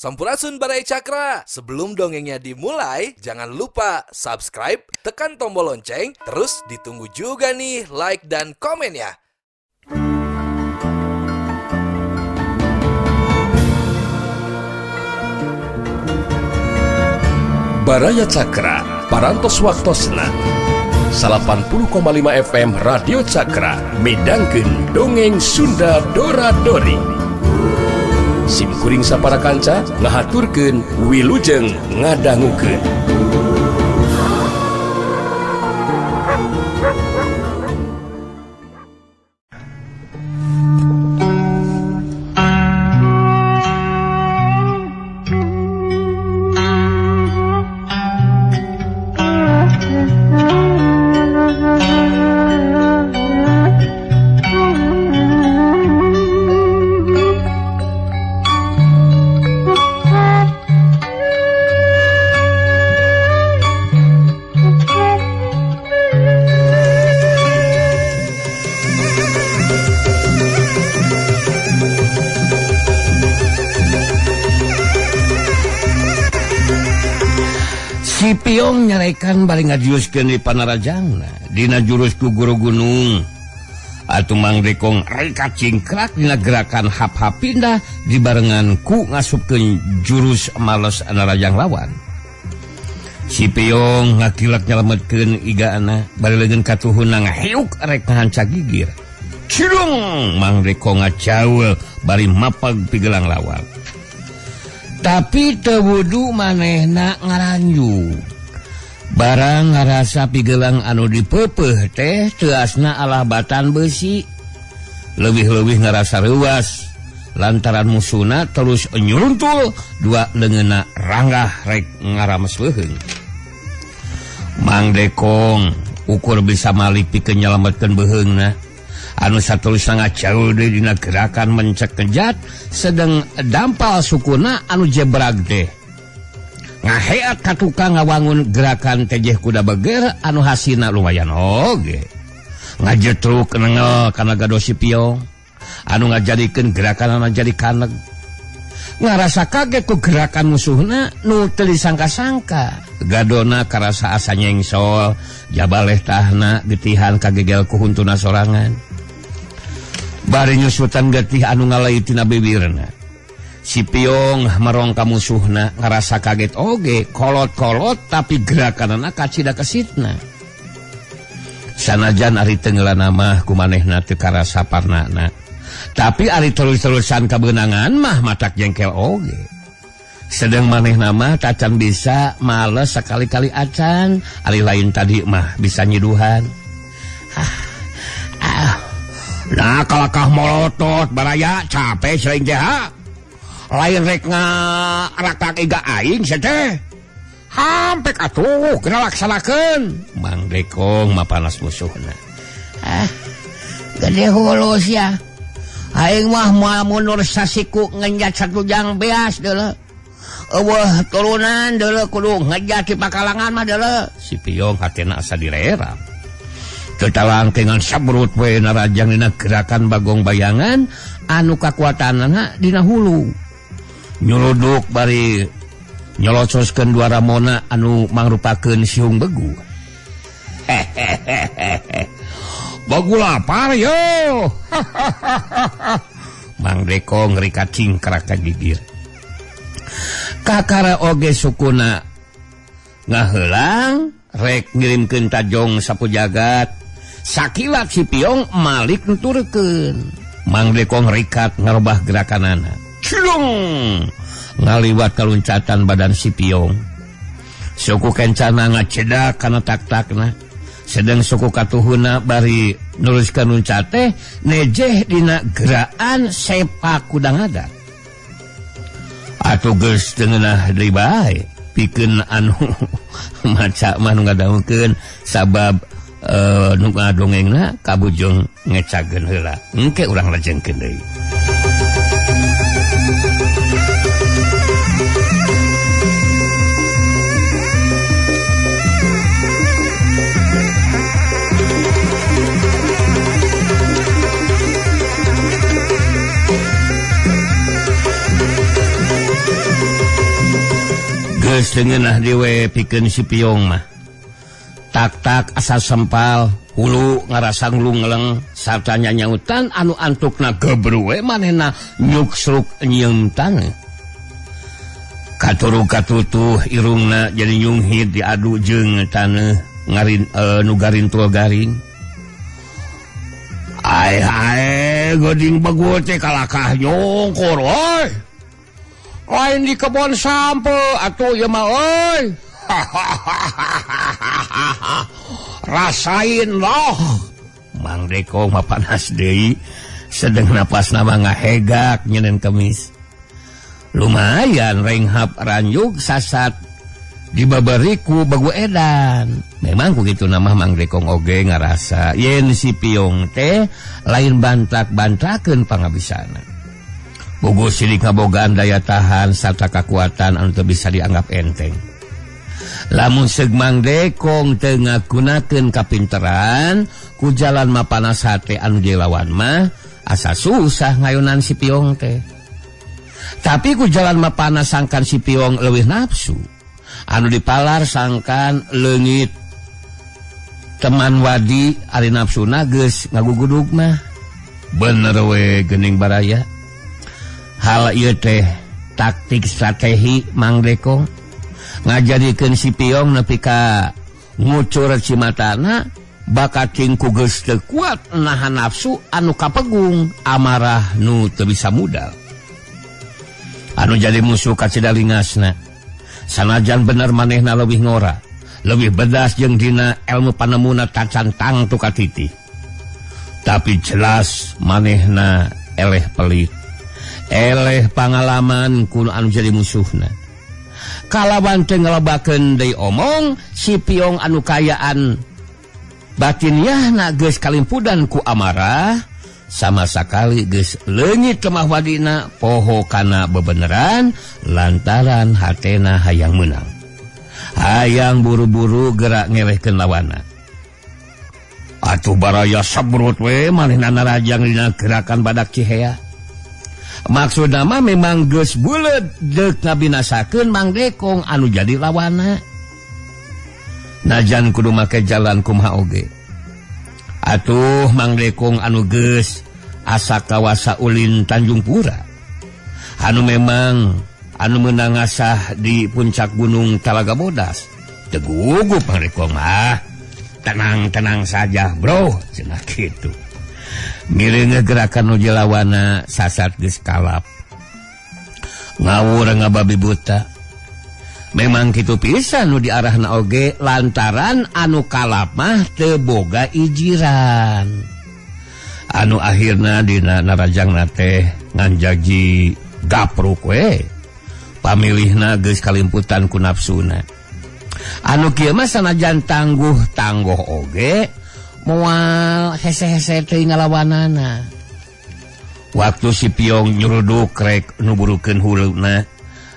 Sampurasun Barai Cakra. Sebelum dongengnya dimulai, jangan lupa subscribe, tekan tombol lonceng, terus ditunggu juga nih like dan komen ya. Baraya Cakra, parantos waktosna 80,5 FM Radio Cakra, midangkeun dongeng Sunda Dora-Dori. Simkuring sapara kanca ngahaturkeun wilujeng ngadangukeun. Si Piong nyarekan bari ngadiuskeun di panarajangna dina jurus ku guru gunung. Atuh Mang Dekong reka cingkrak dina gerakan hap-hapinda dibarengan ku ngasupkeun jurus males narajang lawan. Si Piong ngakilak nyalametkeun igaana bari leungeun katuhuna ngaheuk rek ngahanca gigir. Cilung Mang Dekong ngacaweul bari mapag pigelang lawan. Tapi teu wudu manehna ngaranju. Barang ngarasa pigelang anu dipeupeuh teh teu asna alah batan besi. Leuwih-leuwih ngarasa reuwas lantaran musuna terus nyuruntul dua leungeunna ranggah rek ngarames leuheung. Mang Dekong ukur bisa malik pikeun nyalametkeun beuheungna. Anu satulus ngacaul deui dina gerakan mencek kejat sedang dampal sukuna anu jebrag teh ngaheat ka tukang ngawangun gerakan tejeh kuda beger anu hasilna lumayan oge ngajetruk nengel kana gado si Piong anu ngajadikeun gerakan anu jadi kaneg ngarasa kaget ku gerakan musuhna nu teu disangka-sangka gadona karasa asa nyengsol jabaleh tahna getihan kagegel ku huntuna sorangan. Bari nyusutan getih anu ngalaitina bibirna. Si Piong merong ka musuhna ngarasa kaget oge, kolot-kolot tapi gerakanana kacida kesitna. Sanajan ari tenggeulana mah kumanehna teu karasa parnana. Tapi ari terus-terusan kabeunangan mah matak jengkel oge. Sedang manehna mah tacan bisa males sekali-kali acan, ari lain tadi mah bisa nyiduhan. Nah kalakah molotot Baraya capek sering jaha lain rek ngarakak iga aing sete hampek atuh kena laksanakeun. Mang Dekong mapanas musuhna. Gede hulus ya aing mah moal mundur sasiku ngenjat satu jang beas deuleu eueuh turunan deuleu kudu ngejat di pakalangan mah deuleu. Si Piong hatena asa direram. Ketalangkengan sabrut we narajang dina gerakan bagong bayangan anu kakuatanana dina hulu. Nyuruduk bari nyolocoskeun dua ramona anu mangrupakeun siung begu. Bagu lapar yo. Mang Dekong ngerikat cingkrak ka gigir. Kakara oge sukuna ngaheulang rek ngirimkeun tajong sapu jagat. Sakilat si Piong malik nuturkeun. Mang Dekong rikat ngarobah gerakanana. Cilung ngaliwat kaluncatan badan si Piong. Suku kencana ngacedak kana tak-takna. Sedang suku katuhuna bari nuliskeun luncat teh nejeh dina geraan sepak kuda ngadat. Atuh geus teu ngeunah deui bae pikeun anu maca mah nu ngadangukeun sabab nu ngadongengna kabujung ngecageun heula. Engke urang lajengkeun deui. geus tengenah dewe pikeun si Piong mah. Tak-tak asa sempal, hulu ngarasang lungleng, sarta nyanyautan anu antukna gebruwe manehna nyuksruk nyieum taneuh. Katuru-katutuh irungna jadi nyunghid diadu jeung taneuh ngarin nu garintul garing. Ai goding bagu teh kalakah nyongkor oi. Lain di kebon sampe atuh ieu mah oi. Rasain loh. Mang Dekong mah panas deui, sedeng napasna mah ngahegak nyeuneun kemis. Lumayan renghap ranjug sasat dibabariku bagu edan. Memang kukitu nama Mang Dekong oge ngarasa yen si Piong teh lain bantak-bantakeun pangabisana. Bogo silik ngabogaan daya tahan sarta kakuatan anu teu bisa dianggap enteng. Lamun seug Mang Dekong teu ngagunakeun kapinteran ku jalan mapanas hate anu dilawan mah asa susah ngayunan si Piong teh. Tapi ku jalan mapanas sangkan si Piong leuwih nafsu. Anu dipalar sangkan leungit teman wadi ari nafsuna geus ngagugudug mah. Bener we geuning baraya. Hal ieu teh taktik strategi Mang Dekong ngajadikeun si Piong nepi ka ngucur cimatana bakat cingku geus teu kuat nahan nafsu anu kapegung amarah nu teu bisa mudal. Anu jadi musuh ka cidalingasna sanajan bener manehna leuwih ngora, leuwih bedas jeung dina ilmu panemuna tacantang tu katiti. Tapi jelas manehna eleh pelit, eleh pangalaman kudu anu jadi musuhna. Kalawan teu ngalebakeun deui omong, si Piong anu kayaan batiniahna geus kalimpudan ku amarah, sama sakali geus leungit lemah wadina poho kana bebeneran lantaran hatena hayang menang. Hayang buru-buru gerak ngelehkeun lawanna. Atuh baraya sabrut we manehna narajang dina gerakan badak Cihea. Maksudna mah memang geus buleud deuk ngabinasakeun Mang Dekong anu jadi lawanna. Najan kudu make jalan kumaha oge. Atuh Mang Dekong anu geus asa kawasa ulin Tanjung Pura. Anu memang anu meunang ngasah di puncak gunung Talaga Bodas. Teu gugup Mang Dekong mah. Tenang-tenang saja, bro, cenah kitu. Mireung gerakan nu jelawana sasat geus kalap. Ngawur ngababi buta. Memang kitu pisan nu diarahna oge lantaran anu kalap mah teu boga ijiran. Anu akhirna dina narajangna teh nganjaji gapruk we. Pamilihna geus kalimputan ku nafsuna. Anu kieu mah sanajan tangguh-tangguh oge moal hese-hese teuing ngalawanana. Waktu si Piong nyuruduk rek nuburukeun huluna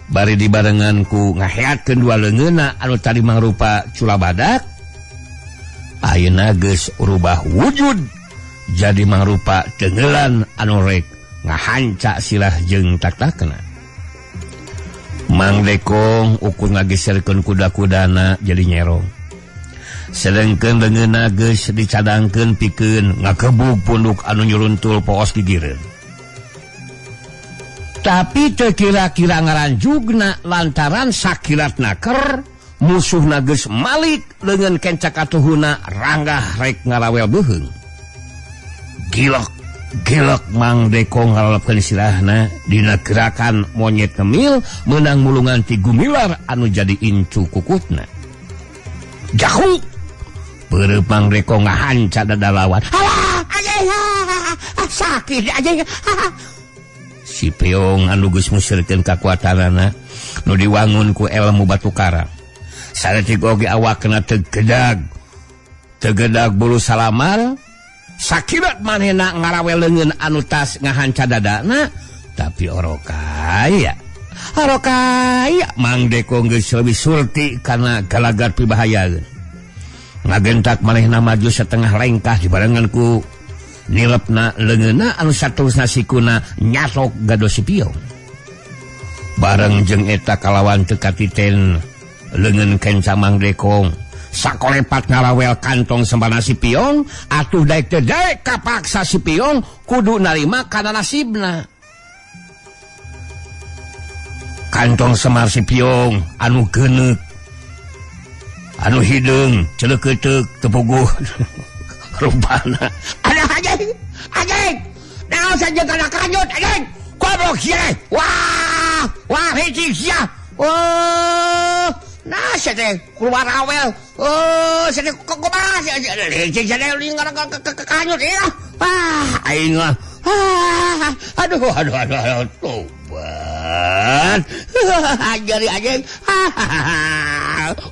bari dibarengan ku ngaheatkeun dua leungeunna anu tadi mangrupa cula badak, ayeuna geus rubah wujud jadi mangrupa tenggelan anu rek ngahanca silah jeung tak-takna. Mang Dekong ukur ngageserkeun kuda-kudana jadi nyerong. Sedengkeun leungeunna geus dicadangkeun pikeun ngakebug punduk anu nyuruntul poos gigireun. Tapi teu kira-kira ngaranjugna lantaran sakilat naker musuhna geus malik leungeun kencak atuhuna ranggah rek ngarawel beuheung. Gilak Mang Dekong ngalalapkeun silahna dina gerakan monyet ngemil meunang mulungan ti gumilar anu jadi incu kukutna. Jahu! Beureup Mang Dekong ngahanca dadalawan. Halah! Anjing! Sakit anjing! Si Piong anu geus musirkeun kakuatanana nu diwangun ku ilmu batu karang. Saeutik oge awakna tegedag bulu salamal. Sakilat manehna ngarawel leungeun anu tas ngahanca dadana, tapi orokaya Mang Dekong geus leuwih surti kana galagat pibahayaeun. Ngagentak manehna maju setengah lengkah dibarengan ku nilepna leungeunna anu saterusna sikuna nyatok gado si Piong. bareng jeung eta kalawan teu katiten leungeun kenca Mang Dekong sakolepat ngarawel kantong sembana si Piong atuh daek teu daek kapaksa si Piong kudu narima kana nasibna. Kantong semar si Piong anu geuneuk anu hideung ceuleukeut tepuguh rupana ada anjing naon saja kana kanyut anjing goblok sia wah hiji sia nah saya keluar awel saya kumaha hiji saya lingkar kanyut ya aing aduh tobat ajari anjing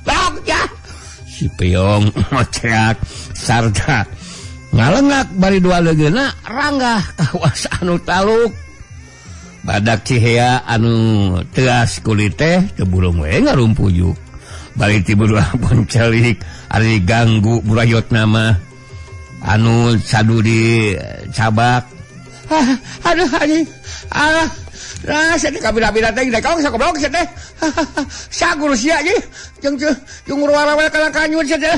blok ya si Piong mocreak sarta ngalengak bari dua legeuna ranggah kawas anu taluk badak cihea anu teas kulit teh keburung we ngarumpuyuk bari ti buru poncelik ari ganggu burayot nama anu sadu di cabak aduh anjing nah saya kabila-bila teh dekong sakoblok saya teh sagur sia ye jeung ruara-ruara kana kanyut saya teh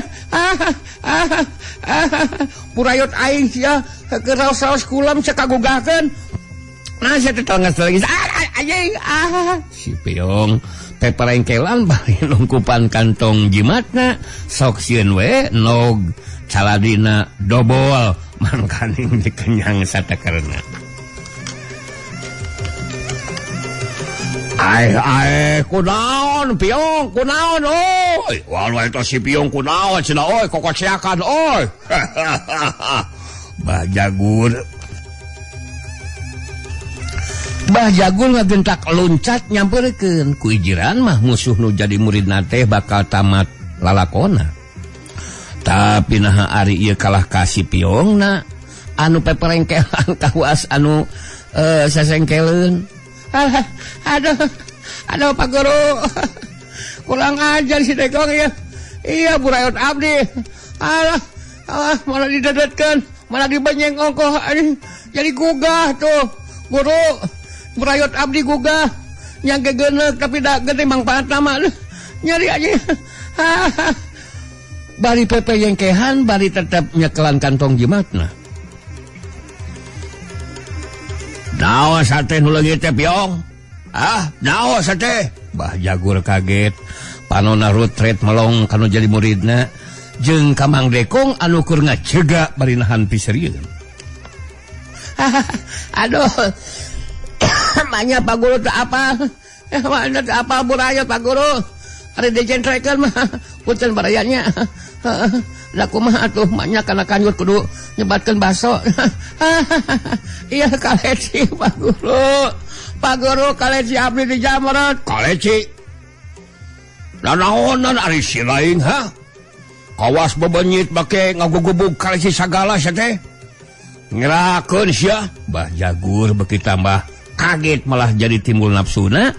burayot aing sia keraos-raos kulam sakagugahkeun nah saya teh tongas lagi anjing si Piong peperengkelan bari lungkupan kantong jimatna sok sieun we nog caladina dobol mangkaning dikenyang satakarna. Ai kunaon Piong kunaon oi walau eta si Piong kunaon cenah oi kokociakan oi Bah Jagur ngagentak loncat nyamperkeun ku ijiran mah musuh nu jadi muridna teh bakal tamat lalakona tapi nah ari ieu kalah ka si Piongna anu peperengkelan kawas anu sasengkeleun. Aduh Pak Guru kurang ajar si Dekong ya iya burayot abdi alah malah didedetkeun malah dibenyeng ongkoh jadi gugah tuh Guru burayot abdi gugah nyangke geuneuk tapi da gede mangpaat nama nyari aja bari pepe yengkehan bari tetep nyekelan kantong jimatna. Naon sate nu leungit teh Piong? Naon sate? Bah Jagur kaget. Panonna rutret melong kanu jadi muridna jeung ka Mang Dekong anu keur ngacegak bari nahan piseureun. Aduh. Manya Pak Guru teu apa? Mana teu apa burayot Pak Guru? Ari dicentrekeun mah punten barayanya. Lah kumaha atuh manya kana kanyut kudu nyebatkeun baso. Iya kaleci Pak Guru. Pak Guru kaleci abdi di Jamret. Kaleci. Nanaonan ari si lain ha? Kawas bebenyit make ngagugubug kaleci sagala sia teh. Ngirakeun sia. Bah Jagur beuki tambah kaget malah jadi timbul nafsuna.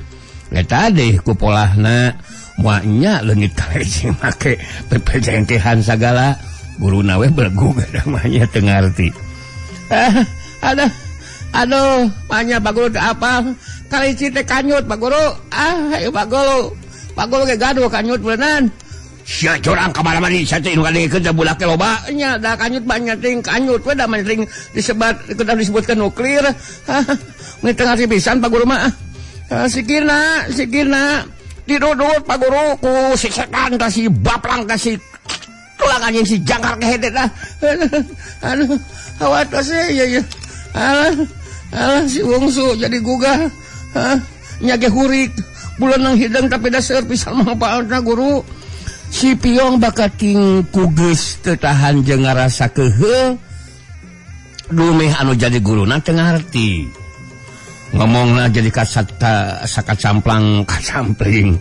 Eta deh ku polahna moanya leungit kaleci make pepejengkehan sagala. Guruna we bergu gadamanya teu ngarti. Aduh, manya Pak Guru teh apa? Kaleci teh kanyut Pak Guru. Pak Guru. Pak Guru ge gaduh kanyut beuneunan. Sia jorang ka mana-mana sia teh nu ngadengkeun teh budak teh loba. Nya da kanyut banyak ting kanyut we da mending disebutkeun nuklir. Mun teu ngarti pisan Pak Guru mah. Sikirna didudut Pak Guru ku si setan ka si baplang ka si tulang anjing si jangkar kehedet dah. Aduh, awat ya. Alah si wungsu jadi gugah. Nyage hurik bulan nang hidang tapi dasar pisan mangpaatna Guru. Si Piong bakating kugeus teu tahan jeung ngarasa keuheung. Dumeh anu jadi guruna teu ngarti. Ngomongna jadi sakacamplang kacampling.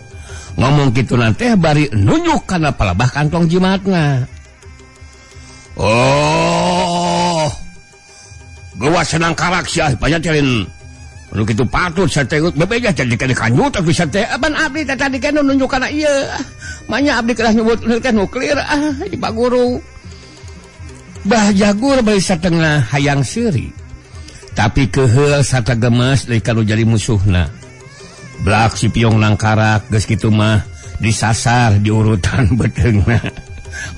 Ngomong kitu teh bari nunjuk kana palebah kantong jimatna. Oh. Gua senang karak sia banyak celin. Nu kitu patut sateut bebeja jadi kana kanyut tapi sate aban abdi tadi kana nunjuk kana ieu. Manya abdi kedah nyebut nuklir Pak Guru. Bah Jagur bari satengah hayang seuri. Tapi keheul sarta gemes dari kanu jadi musuhna. Blak si Piong nangkarak geus kitu mah disasar di urutan beteungna.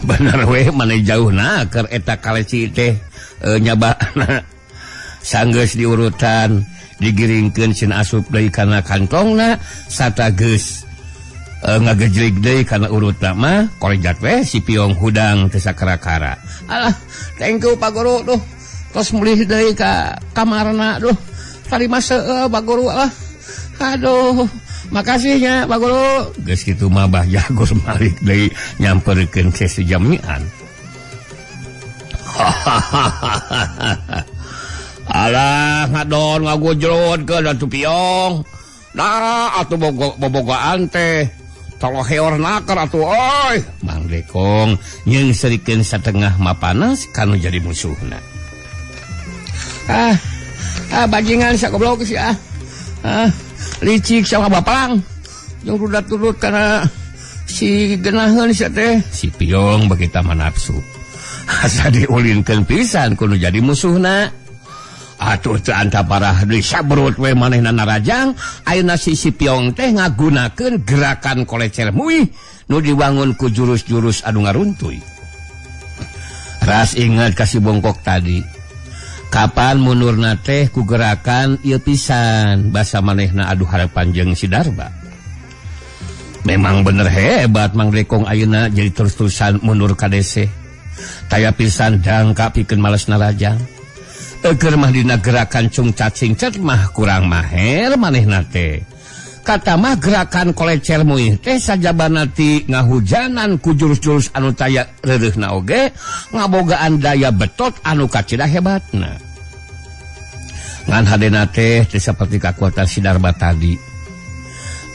Bener we maneh jauhna keur eta kaleci teh nyabana. Sanggeus di urutan digiringkeun cenah asup deui kana kantongna sarta geus ngagejlik deui kana urutna mah kolejat we si Piong hudang teu sakara-kara. Alah, thank you Pak Guru tuh. Tos mulih deui ka kamarna duh. Tarima seueuh Pak Guru lah. Aduh, makasihnya Pak Guru. Geus kitu mah Bah Jagur balik deui nyamperkeun ke sejamian. Alah ngadon ngagojlot ke Datu Piong. Nah atuh bobogaan teh tolo heor nakar atuh oi. Mang Dekong nyeungsirikeun satengah mapanas kanu jadi musuhna. Bajingan sak goblok sih licik sama bapalang yang rudat turut karena si genaheun sia teh. Si Piong begitu manapsu asa diulinkeun pisan kudu jadi musuhna. Atuh teu anta parah deui sabrut we manehna narajang ayeuna si Piong teh ngagunakeun gerakan kolecer muih nu diwangun ku jurus-jurus anu ngaruntuy. Ras inget ka si bongkok tadi. Kapan munurna teh ku gerakan ieu pisan basa manehna adu harapan jeung si Darba. Memang bener hebat Mang Dekong ayeuna jadi terus-terusan mundur ka DC. Taya pisan dangka pikeun males narajang. Eger mah dina gerakan cung cacing cet mah kurang maher manehna teh. Kata mah gerakan kolecer muih teh sajabana ti ngahujanan ku jurus-jurus anu taya reureuhna oge ngabogaan daya betot anu kacida hebatna. Ngan hadena teh teu saperti kakuatan si Darba tadi.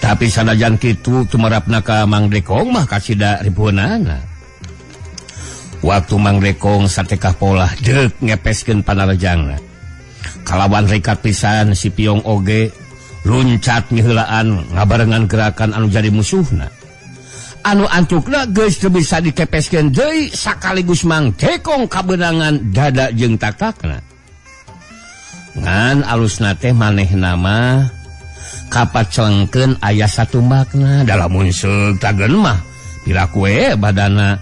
Tapi sanajan kitu tumarapna ka Mang Dekong mah kacida ribueunana. Waktu Mang Dekong satekah pola deuk ngepeskeun panarajangna. Kalawan rekat pisan si Piong oge luncat ngiheulaan ngabarengan gerakan anu jadi musuhna. Anu antukna geus teu bisa dikepeskeun deui sakaligus Mang Dekong kabeunangan dada jeung taktakna. Ngan alusna teh manehna mah kapacelengkeun aya satumbakna dalam munseug tageun mah piraku we badana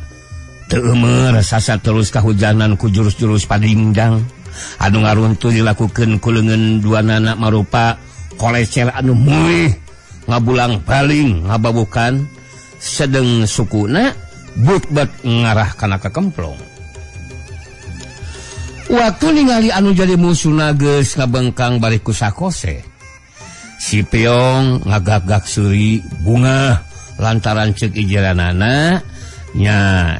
teu eumer sasa terus kahujanan ku jurus-jurus padingdang anu ngaruntuh dilakukeun ku leungeun duanana marupa kolecer anu muih ngabulang baling ngababukan sedeng sukuna but-but ngarah kana kekemplong. Waktu ningali anu jadi musuhna geus ngabengkang bari ku sakose. Si Piong ngagagak seuri bunga lantaran ceuk ijeranana nya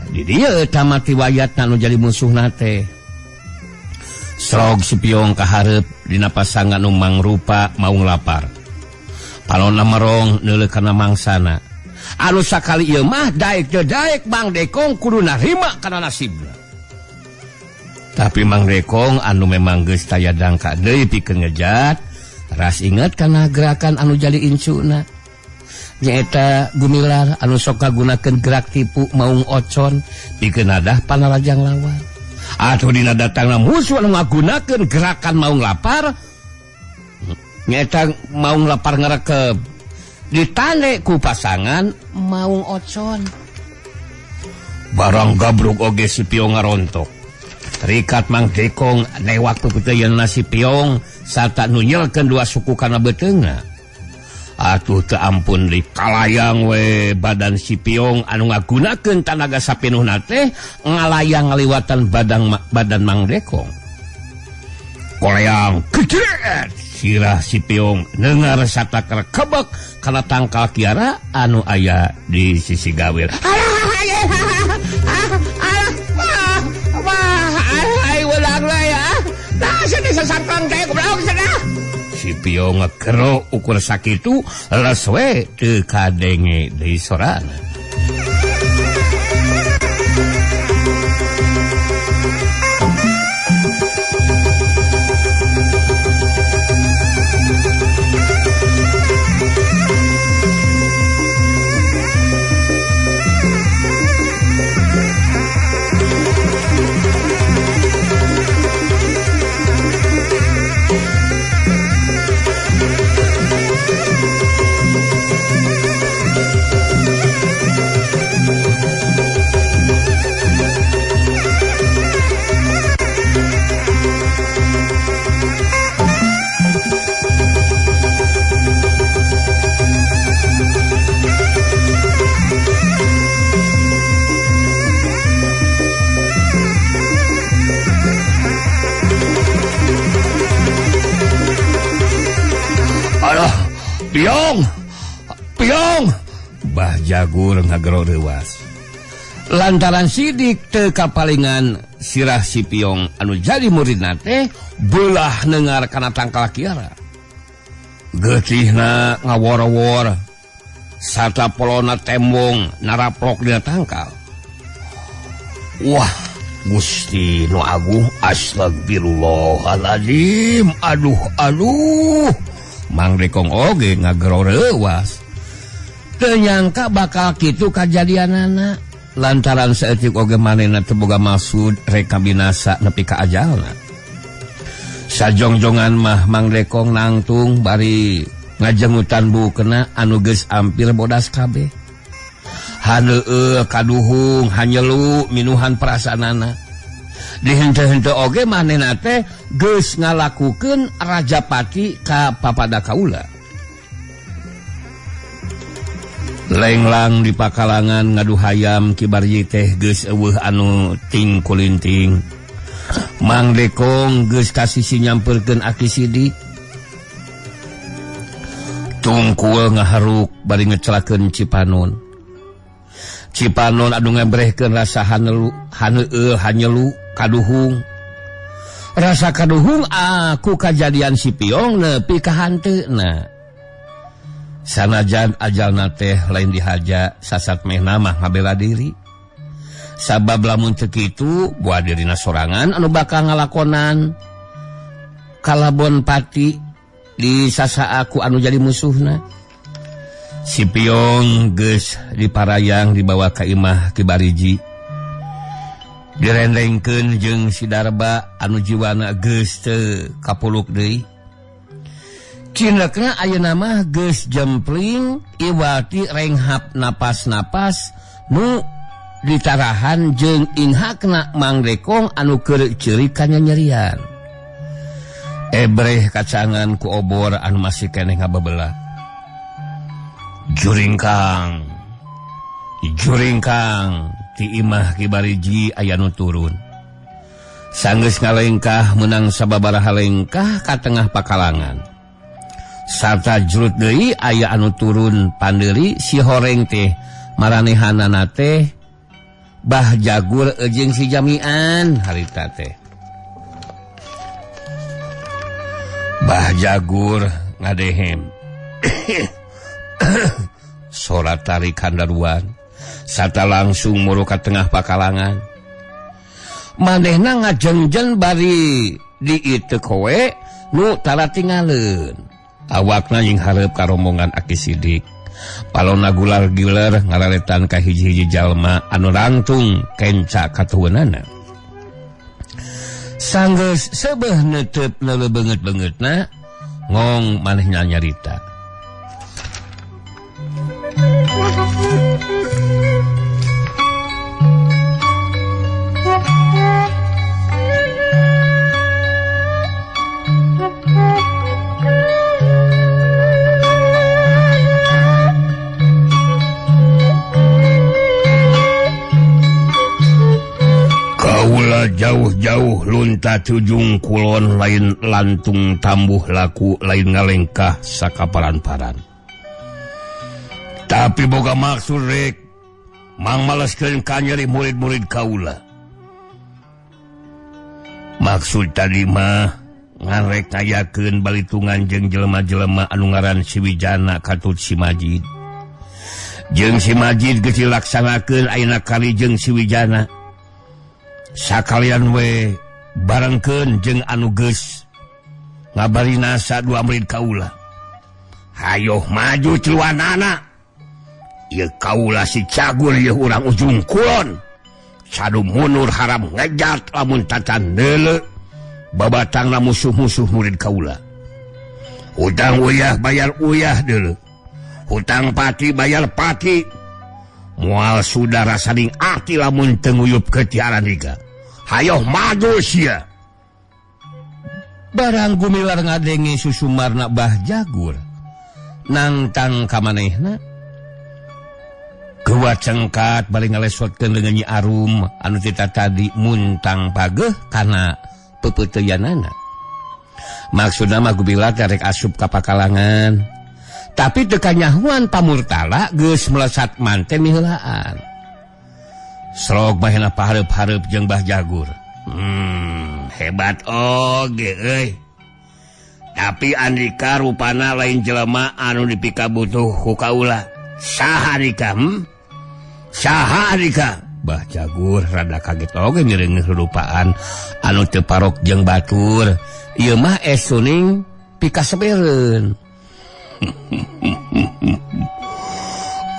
di dieu tamati wayatna anu jadi musuhna teh. Srog si Piong kahareup dina pasangan nu mangrupa maung lapar. Palonna merong neuleuh kana mangsana. Anu sakali ieu mah daek teu daek Mang Dekong kudu narima kana nasibna. Tapi Mang Dekong anu memang geus taya dangka deui pikeun ngejat, ras inget kana gerakan anu jadi incuna. Nyaeta gumilar anu sok kagunakeun gerak tipu maung ocon pikeun nadah panarajang lawan. Atuh dina datangna musuh anu ngagunakeun gerakan maung lapar, nyaeta maung lapar ngarekep ditane ku pasangan maung ocon. Barang gabruk oge si Piong ngarontok. Rikat Mang Dekong newak pepeuteun si Piong sarta nu nyelkeun dua suku kana beteungna. Atuh teu ampun dikalayang we badan si Piong anu ngagunakeun tanaga sapinuhna teh ngalayang ngaliwatan badan Mang Dekong. Koleang kecret sirah si Piong neungar satakar kebek kana tangkal kiara anu aya di sisi gawir. Si Piong ngegero ukur sakitu les we teu kadenge deui sorana. Piong Bah Jagur ngagero rewas lantaran sidik teka palingan sirah si Piong anu jadi murid nate belah nengar kana tangkal kiara getihna ngawor-wor sarta polona tembong naraplok dina tangkal. Wah Gusti nu Agung astagfirullahaladzim. Aduh Mang Dekong oge ngagero rewas teu nyangka bakal kitu kajadianana lantaran saeutik oge manehna teu boga maksud rek kabinasa nepi ka ajalna. Sajongjongan mah Mang Dekong nangtung bari ngajengutan bukeuna anu geus ampir bodas kabeh. Haneueuh kaduhung hanyelu minuhan perasaanana. Dihente-hente oge manehna teh geus ngalakukeun Rajapati ka papada kaula. Lenglang di pakalangan ngadu hayam kibarji teh geus eueuh anu ting kulinting. Mang Dekong geus kasisi nyampeurkeun aki sidik. Tungkul ngaharuk bari ngecelakeun Cipanon. Cipanon anu ngebrehkeun rasa haneueuh hanyelu kaduhung. Rasa kaduhung aku kajadian si Piong nepi ka hanteuna. Sanajan ajalna teh lain dihaja sasat mehna mah ngabela diri. Sabab lamun teu kitu buah dirina sorangan anu bakal ngalakonan kalabon pati di sasa aku anu jadi musuhna. Si Piong geus diparayang dibawa ka imah Kibariji. Direndengkeun jeung si Darba anu jiwana geus teu kapuluk deui. Cinekna ayeuna mah geus jempling iwati renghap napas-napas nu ditarahan jeung inghakna Mang Dekong anu keur ceurik kanyanyerian. Ebreh kacangan ku obor anu masih keneh ngabebelah. Juringkang ti imah Kibariji aya nu turun. Sanggeus ngalengkah meunang sababaraha lengkah ka tengah pakalangan. Sarta jurut deui aya anu turun pandeuri si horeng teh maranehanana teh Bah Jagur jeung si Jamian harita teh. Bah Jagur ngadehem. Sorat tarik handaruan sarta langsung muru ka tengah pakalangan. Manehna ngajengjen bari di ieu kowe nu tara tingaleun. Awakna jeung hareup ka rombongan aki sidik. Palona gular-gilar ngaraletan ka hiji-hiji jalma anu rangtung kenca katuhunana. Sanggeus seubeuh neuteep neulebeungeut-beungeutna ngong manehna nyarita. Jauh-jauh lunta Cujung Kulon lain lantung tambuh laku lain ngalengkah sakaparan-paran. Tapi boga maksud rek mang maleskeun ka nyeri murid-murid kaula. Maksud tadi mah ngarek ngayakeun balitungan jeung jelema-jelema anu ngaran si Wijana katut si Majid. Jeung si Majid geus dilaksanakeun ayeuna kali jeung si Wijana. Sakalian we barengkeun jeung anu geus ngabarina sadua murid kaula. Hayo maju celuanana. Ieu kaula si Cagur ieu urang ujung kulon. Sadu munur haram ngejat lamun tacan deuleu babatangna musuh-musuh murid kaula. Hutang uyah bayar uyah deuleu. Hutang pati bayar pati. Moal sudara saling arti lamun teu nguyup ketiaran iga. Hayo maju sia. Barang gumilar ngadengi susumarna Bah Jagur nangtang ka manehna. Gua cengkat bari ngalesotkeun leungeun Nyi Arum anu tita tadi muntang pageuh kana pepeuteuyanana. Maksudna mah gumilar rek asup ka pakalangan. Tapi tekanyahuan pamurtala geus melesat manten miheulaan. Srog bahena pahareup-hareup jeung Bah Jagur. Hebat oge euy. Tapi Andika rupana lain jelema anu dipika butuh ku kaula. Saha Andika? Saha Andika? Bah Jagur rada kaget oge mireung rupaan anu teu parok jeung batur. Ieu mah esuning pika sebereun.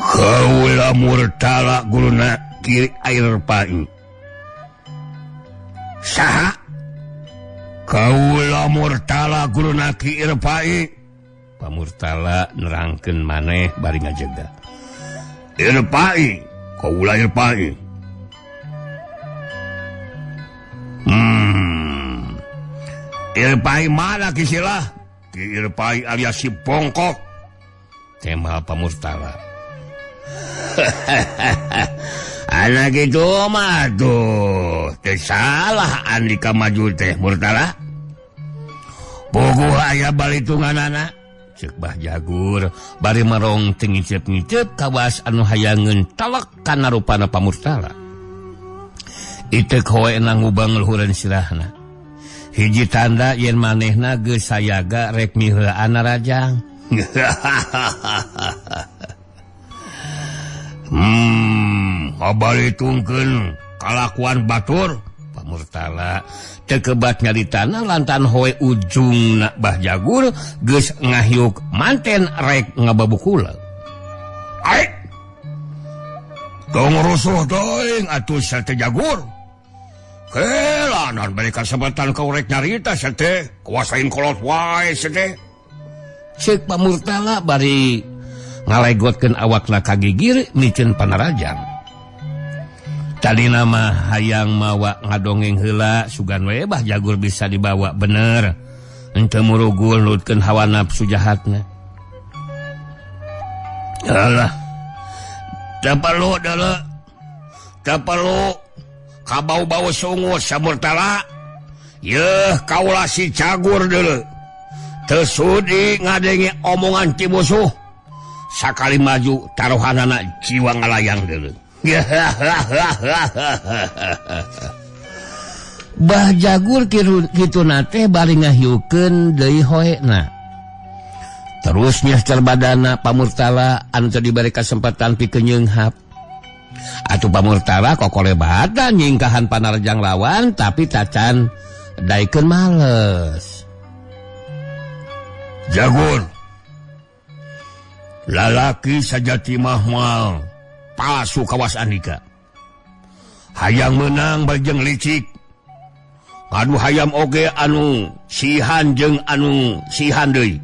Kaula murtala guruna Ki Air Pai. Saha? Kaula murtala guruna Ki Air Pai. Pamurtala nerangkeun maneh bari ngajega. Air Pai, kaula Air Pai. Air Pai mana kisilah? Ki Air Pai alias si bongkok. Tema pamurtala. Anak itu mah tuh salah Andika maju teh murtala. Puguh aya balitunganana. Cek Bah Jagur bari marong teu ngicep-ngicep kawas anu hayangeun talak kana rupana pamurtala. Ieu kowe ngubang luhureun sirahna. Hiji tanda yen manehna geus sayaga rek miheulaan Rajang. Ngabalitungkeun kalakuan batur pamurtala teu kebat nyaritana lantan hoe ujungna Bah Jagur geus ngahiuk manten rek ngababukula. Ai tong rusuh teuing atuh sate Jagur. Kelanan bari kasempatan kau rek nyarita sate kuasain kolot wae sate. Ceuk pamurtala bari ngalegotkeun awakna kagigir mikeun Panarajang. Tadina mah hayang mawa ngadongeng heula sugan we Bah Jagur bisa dibawa bener. Henteu murugul nutkeun hawa nafsu jahatna. Alah. Teu perlu deuleu. Teu perlu kabau-bau sungut samurtala. Yeuh kaula si Jagur deuleu. Teu sudi ngadenge omongan ti musuh. Sakali maju taruhanana jiwa ngalayang deuleu. Bah Jagur kitu nate bari ngahiukeun deui hoena. Terus nyastar badana pamurtala anu teu dibari kasempatan pikeun nyeunghap. Atuh pamurtala kokole bada nyingkahan Panarajang lawan tapi tacan daikeun males. Jagur, lalaki sajati mah moal palsu kawas Andika. Hayang menang bajeng licik. Anu hayam oge anu sihan jeung anu sihan deui.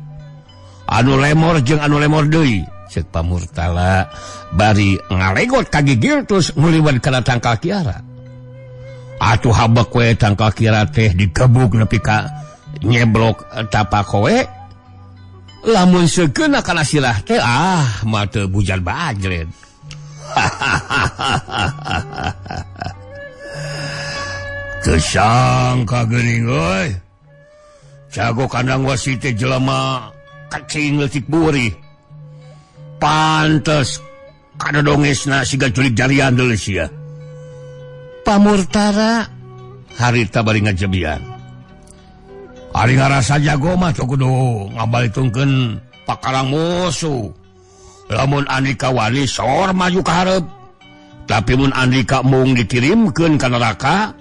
Anu lemor jeung anu lemor deui. Ceuk pamurtala bari ngalegot kagigir terus nguliwat kana tangkal kiara. Atuh habek we tangkal kiara teh digebuk nepi ka nyeblok tapak we. Lamun sekeuna kana sirah teh mah teu bujan bajret. Teu sangka geuning euy. Jago kandang wasit teh jelema kacing leutik buri. Pantes kada dongesna siga culik jarian deuleu sia. Pamurtala harita bari ngajebian. Ari ngarasa jago mah teu kudu ngabalitungkeun pakarang musuh. Lamun Andika wani sor maju ka hareup. Tapi mun Andika mung dikirimkeun ka neraka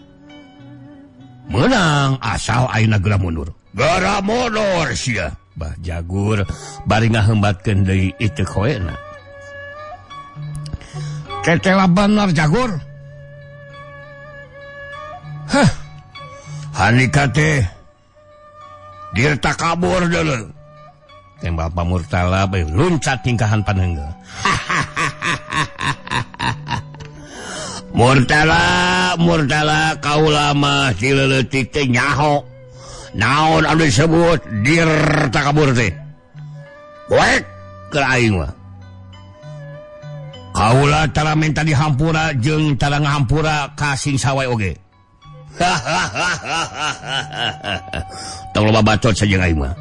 menang asal ayeuna geura mundur. Geura mundur sia. Bah Jagur bari ngaheumbatkeun deui itu koena. Ketela bener Jagur. Andika teh dir takabur deuleu. Tembak pamurtala bae luncat tingkahan paneunggeu. Murtala kaula mah dileutik teh nyaho. Naon anu disebut dir takabur teh? Wek ke aing mah. Kaula tara menta dihampura jeung tara ngahampura ka sing sawae oge. Tong loba bacot saja aing mah.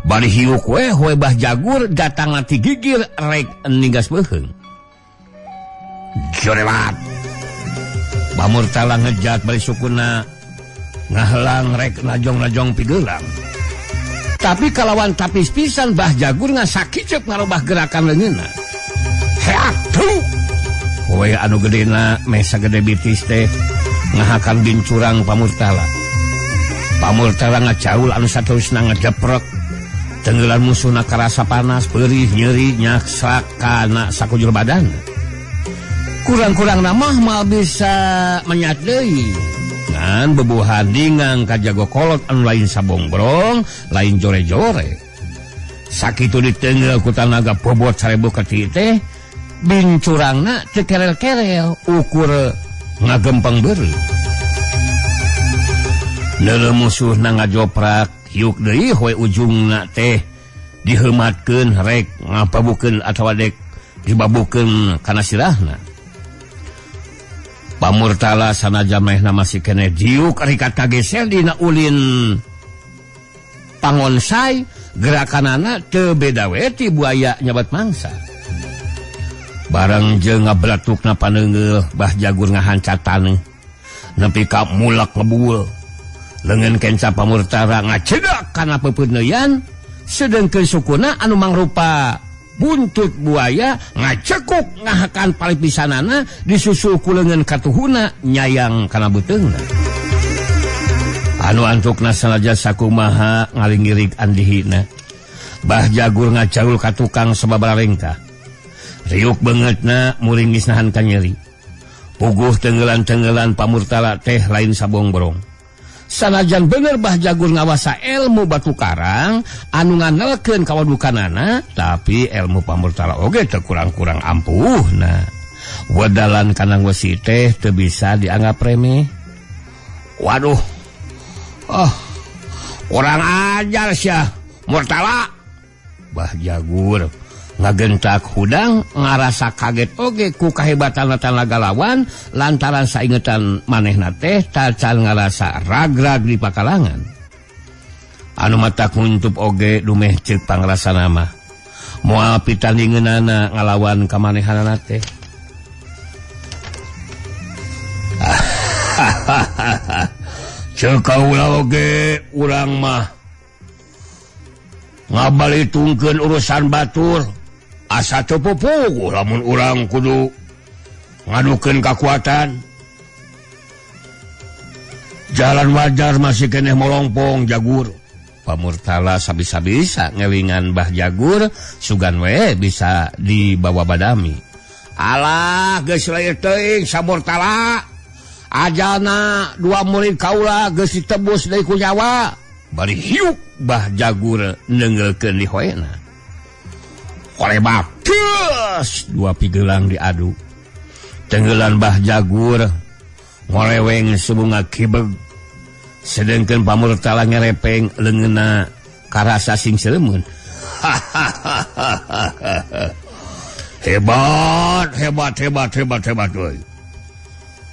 bari hiuk we Bah Jagur datang ti gigir rek ninggas beheung. Jorelat Pak Murtala ngejat bari sukuna ngahelang rek najong-najong pigelang. Tapi kalawan tapis pisan Bah Jagur ngasakicep ngarobah gerakan leungeunna. Heatuh. We anu gedena mesa gede bitis teh ngahakan bincurang Pak Murtala. Pak Murtala ngacaul anu saterusna ngajeprek. Tenggelan musuhna karasa panas, perih, nyeri, nyaksak kana sakujur badan. Kurang-kurang namah mal bisa menyat deui. Ngan bebuhan dingang kajago kolot anu lain sabongbrong, lain jore-jore. Sakitu ditenggel ku tanaga bobot 1000 keti teh, bincurangna teu kerel-kerel, ukur ngagempeng beureuh. Neuleuh musuhna ngajoprak, hiuk deui we ujungna teh diheumatkeun rek ngapabukeun atawa dek dibabukeun kana sirahna. Pak Murtala sanajan mehna masih kene diuk rikat kageser dina ulin pangonsai, gerakanana teu beda we ti buaya nyabat mangsa. Barang jeung ngablatukna paneungeul Bah Jagur ngahancatan nepi ka mulak ngebuul. Leungeun kenca Pak Murtala ngacedak kana peupeuneuyan, sedengkeun sukuna anu mangrupa buntut buaya ngacekuk ngahakan palipisanana disusul ku leungeun katuhuna nyayang kana beuteungna. Anu antukna sanajan sakumaha ngalinggirig andihina, Bah Jagur ngacaul ka tukang sababaraha rengkah. Riuk beungeutna muring geus nahan ka nyeri. Puguh tenggelan-tenggelan Pak Murtala teh lain sabongbrong. Sanajan bener Bah Jagur ngawasa ilmu batu karang anu ngandelkeun kawadukanana, tapi ilmu Pak Murtala oge teu kurang-kurang ampuhna. Wedalan kana wesi teh teu bisa dianggap remeh. Waduh. Orang ajar sia Murtala. Bah Jagur ngagentak hudang ngarasa kaget oge ku kahebatan tanaga lawan lantaran saingetan manehna teh tacan ngarasa ragrag di pakalangan. Anu mata kuntup oge dumeh ceuk pangrasana mah moal pitandingeunana ngalawan ka manehanana teh. Ceuk kaula oge urang mah ngabalitungkeun urusan batur asa teu pupuh lamun urang kudu ngadukeun kakuatan. Jalan wajar masih keneh molongpong Jagur. Pak Murtala sabisa-bisa ngelingan Bah Jagur sugan we bisa dibawa badami. Alah geus lair teuing sa Murtala. Ajalna 2 murid kaula geus ditebus deui ku nyawa. Bari hiuk Bah Jagur nenggeukeun di hoena. Kolebak teus 2 pigelang diadu. Tenggelan Bah Jagur ngoreweng subunga kibeg. Sedengkeun Pak Murtala ngerepeng leungeunna karasa sing seuleun. Hebat euy.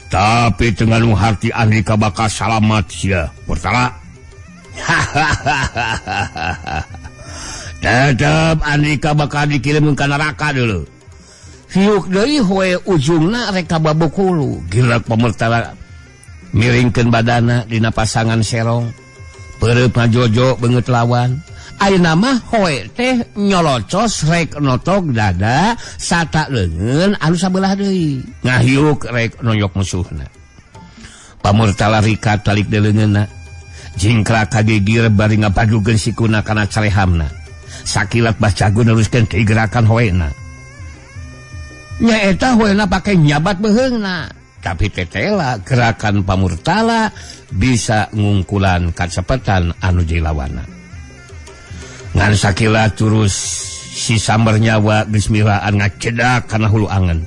Tapi dengan harti Andika bakal salamat sia Murtala. Tetep Andika bakal dikirim ke neraka dulu. Hiuk deui we ujungna rek kababukulu. Girak Pak Murtala miringkeun badana dina pasangan serong. Peureut ngajojo beungeut lawan. Ayeuna mah hoe teh nyolocos rek notok dada sata leungeun anu sabelah deui. Ngahiuk rek noyok musuhna. Pak Murtala rikat talik deui leungeunna. Jingkrak kagigir bari ngapadukeun sikuna kana carehamna. Sakilat Bah Jagur neruskeun ti gerakan hoena. Nya eta hoena pake nyabat beheungna. Tapi tetela gerakan Pak Murtala bisa ngungkulan kacepetan anu jilawana. Ngan sakilat terus si samber nyawa geus miraan ngacedak kana hulu angen.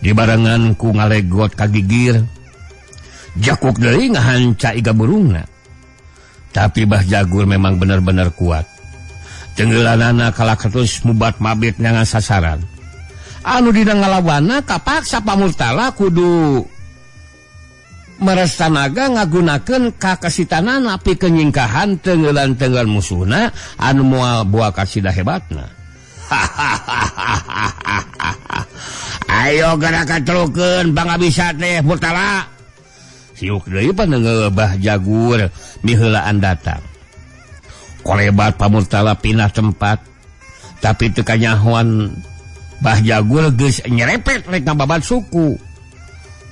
Dibarengan ku ngalegot kagigir. Jakuk deui ngahanca iga burungna. Tapi Bah Jagur memang benar-benar kuat. Tenggelanana kalaketus mubat mabit nyangan sasaran. Anu dina ngalawana kapaksa Pak Murtala kudu merestanaga ngagunakeun kakasitanana api kenyingkahan tenggelan-tenggelan musuhna anu moal buah kasidah hebatna. Ayo gerakan terukeun bangga bisa teh Murtala. Siuk deui panengeul Bah Jagur miheulaan datang. Kolebat Pamurtala pindah tempat, tapi teu kanyahoan Bah Jagur geus nyerepet rek ngababat suku.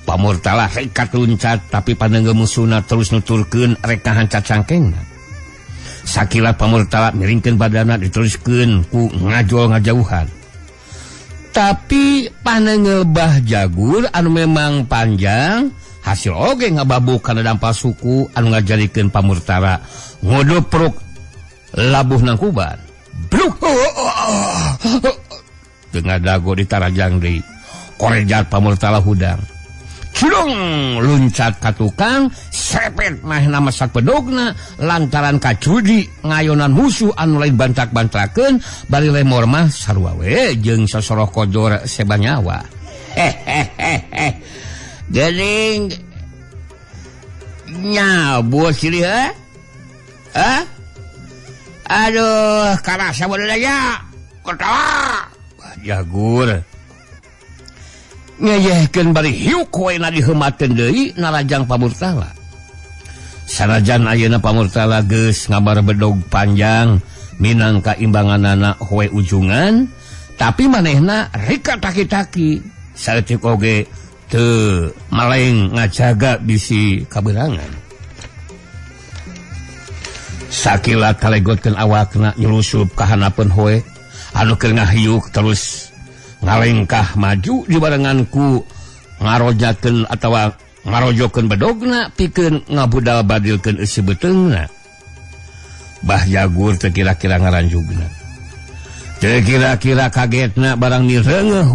Pamurtala rek katuncat, tapi panengeul musuhna terus nuturkeun rek ngahancat cangkengna. Sakilat Pamurtala miringkeun badana diteruskeun ku ngajol ngajauhan. Tapi panengeul Bah Jagur anu memang panjang, hasil oge ngababuk kana dampal suku anu ngajadikeun Pamurtala ngodopruk labuh nang kuban. Bluk. Tengah dago ditarajang deui. Korejat Pamurtala hudang. Cudong luncat ka tukang, serepet mah nama sakpedogna lantaran kacudi ngayonan musuh anu lain bantak-bantakeun bari lemor mah sarua we jeung sosoroh kodor sebanyawa. Geuning nya bos ciri ha? Aduh, karasa bodaya. Kota Jagur ngeyehkeun bari hiuk we na diheumateun deui narajang Pamurtala. Sanajan ayeuna Pamurtala geus ngabar bedog panjang minangka imbanganana we ujungan, tapi manehna rika taki-taki saeutik oge teu maleng ngajaga bisi kaberangan. Sakilat kalegotkeun awakna nyelusup ka hanapeun hoe anu keur ngahiuk terus ngalengkah maju dibarenganku ngarojakeun atawa ngarojokeun bedogna pikeun ngabudal badilkeun eusi beteungna. Bah Jagur teu kira-kira ngaranjugna. Teu kira-kira kagetna barang nireungeuh